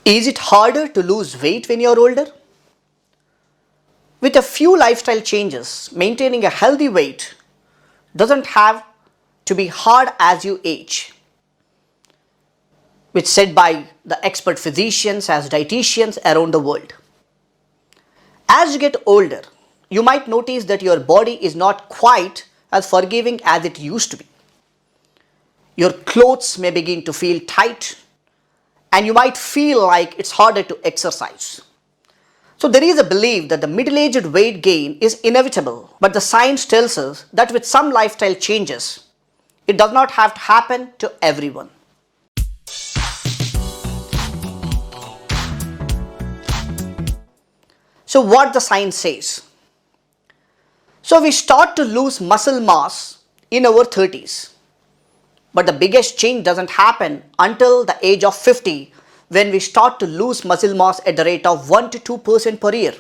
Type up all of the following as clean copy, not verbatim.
Is it harder to lose weight when you're older? With a few lifestyle changes, maintaining a healthy weight doesn't have to be hard as you age, which said by the expert physicians as dietitians around the world. As you get older, you might notice that your body is not quite as forgiving as it used to be. Your clothes may begin to feel tight, and you might feel like it's harder to exercise. So there is a belief that the middle-aged weight gain is inevitable, but the science tells us that with some lifestyle changes, it does not have to happen to everyone. So what the science says? So we start to lose muscle mass in our 30s. But the biggest change doesn't happen until the age of 50, when we start to lose muscle mass at the rate of 1 to 2% per year.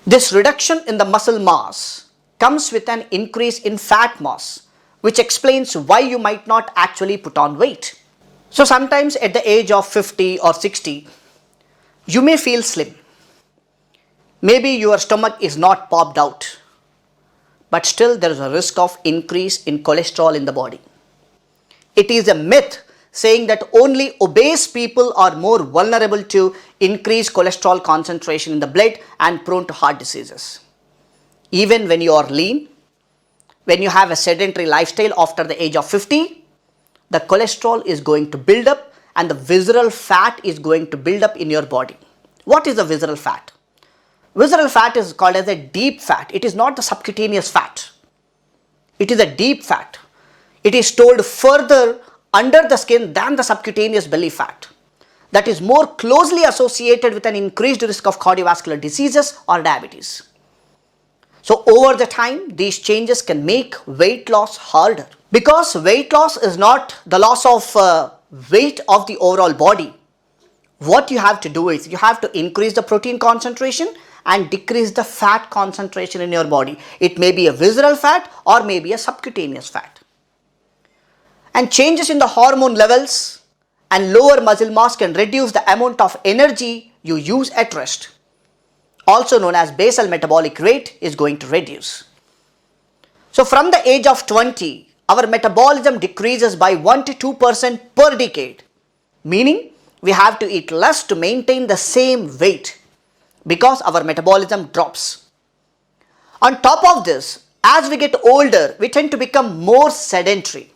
This reduction in the muscle mass comes with an increase in fat mass, which explains why you might not actually put on weight. So sometimes at the age of 50 or 60, you may feel slim. Maybe your stomach is not popped out, but still there is a risk of increase in cholesterol in the body. It is a myth saying that only obese people are more vulnerable to increased cholesterol concentration in the blood and prone to heart diseases. Even when you are lean, when you have a sedentary lifestyle after the age of 50, the cholesterol is going to build up and the visceral fat is going to build up in your body. What is the visceral fat? Visceral fat is called as a deep fat. It is not the subcutaneous fat. It is a deep fat. It is stored further under the skin than the subcutaneous belly fat. That is more closely associated with an increased risk of cardiovascular diseases or diabetes. So over the time, these changes can make weight loss harder. Because weight loss is not the loss of weight of the overall body. What you have to do is you have to increase the protein concentration and decrease the fat concentration in your body. It may be a visceral fat or maybe a subcutaneous fat. And changes in the hormone levels and lower muscle mass can reduce the amount of energy you use at rest. Also known as basal metabolic rate is going to reduce. So from the age of 20, our metabolism decreases by 1 to 2% per decade. Meaning we have to eat less to maintain the same weight because our metabolism drops. On top of this, as we get older, we tend to become more sedentary.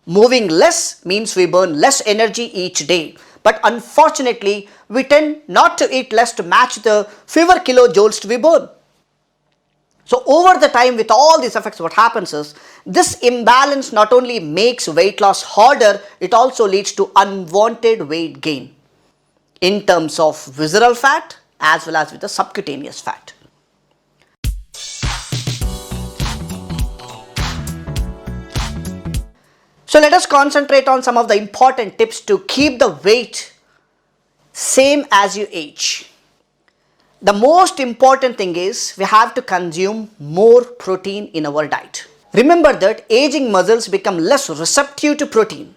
Moving less means we burn less energy each day. But unfortunately, we tend not to eat less to match the fewer kilojoules we burn. So over the time, with all these effects, what happens is this imbalance not only makes weight loss harder, it also leads to unwanted weight gain in terms of visceral fat as well as with the subcutaneous fat. So let us concentrate on some of the important tips to keep the weight same as you age. The most important thing is we have to consume more protein in our diet. Remember that aging muscles become less receptive to protein.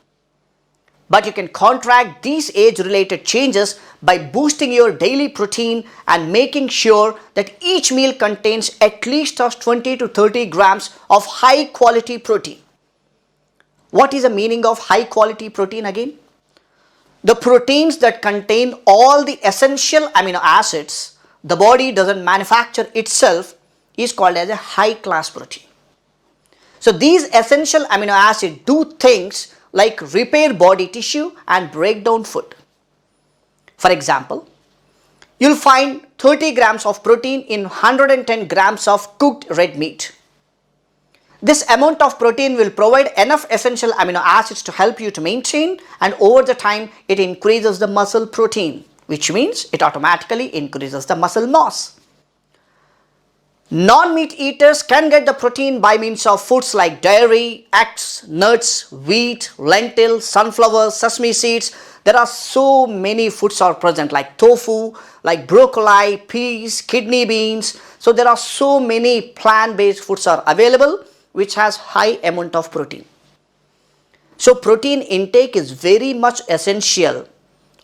But you can counteract these age-related changes by boosting your daily protein and making sure that each meal contains at least 20 to 30 grams of high-quality protein. What is the meaning of high-quality protein again? The proteins that contain all the essential amino acids the body doesn't manufacture itself is called as a high-class protein. So these essential amino acids do things like repair body tissue and break down food. For example, you'll find 30 grams of protein in 110 grams of cooked red meat. This amount of protein will provide enough essential amino acids to help you to maintain, and over the time it increases the muscle protein, which means it automatically increases the muscle mass. Non-meat eaters can get the protein by means of foods like dairy, eggs, nuts, wheat, lentils, sunflower, sesame seeds. There are so many foods are present like tofu, like broccoli, peas, kidney beans. So there are so many plant-based foods are available which has high amount of protein. So protein intake is very much essential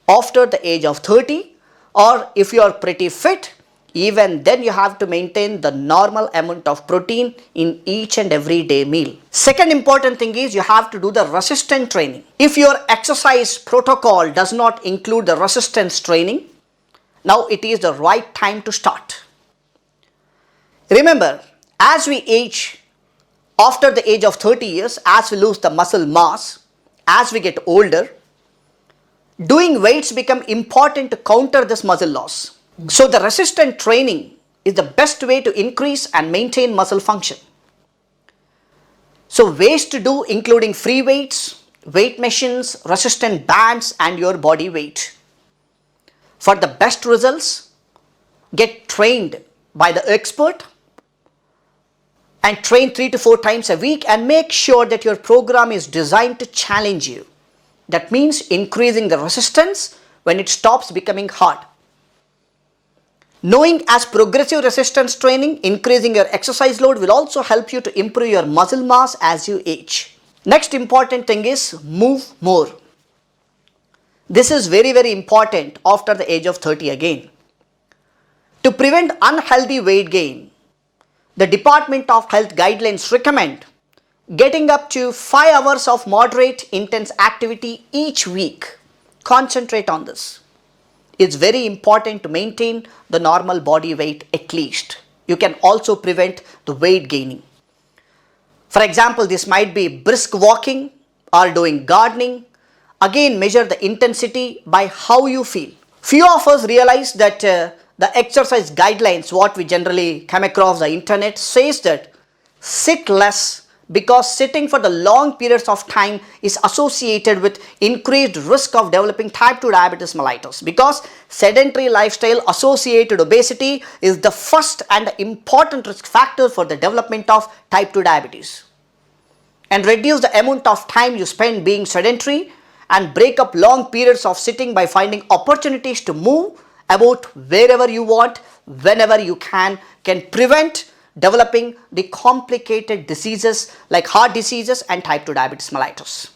after the age of 30 or if you are pretty fit, even then you have to maintain the normal amount of protein in each and every day meal. Second important thing is you have to do the resistance training. If your exercise protocol does not include the resistance training, now it is the right time to start. Remember, as we age, after the age of 30 years, as we lose the muscle mass, as we get older, doing weights become important to counter this muscle loss. So the resistance training is the best way to increase and maintain muscle function. So ways to do including free weights, weight machines, resistance bands and your body weight. For the best results, get trained by the expert and train 3 to 4 times a week and make sure that your program is designed to challenge you. That means increasing the resistance when it stops becoming hard. Knowing as progressive resistance training, increasing your exercise load will also help you to improve your muscle mass as you age. Next important thing is move more. This is very, very important after the age of 30 again. To prevent unhealthy weight gain, the Department of Health guidelines recommend getting up to 5 hours of moderate intense activity each week. Concentrate on this. It's very important to maintain the normal body weight at least. You can also prevent the weight gaining. For example, this might be brisk walking or doing gardening. Again, measure the intensity by how you feel. Few of us realize that the exercise guidelines, what we generally come across the internet, says that sit less, because sitting for the long periods of time is associated with increased risk of developing type 2 diabetes mellitus, because sedentary lifestyle associated obesity is the first and important risk factor for the development of type 2 diabetes. And reduce the amount of time you spend being sedentary and break up long periods of sitting by finding opportunities to move about wherever you want, whenever you can prevent developing the complicated diseases like heart diseases and type 2 diabetes mellitus.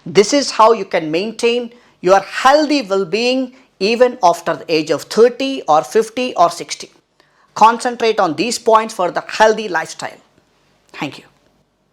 This is how you can maintain your healthy well-being even after the age of 30 or 50 or 60. Concentrate on these points for the healthy lifestyle. Thank you.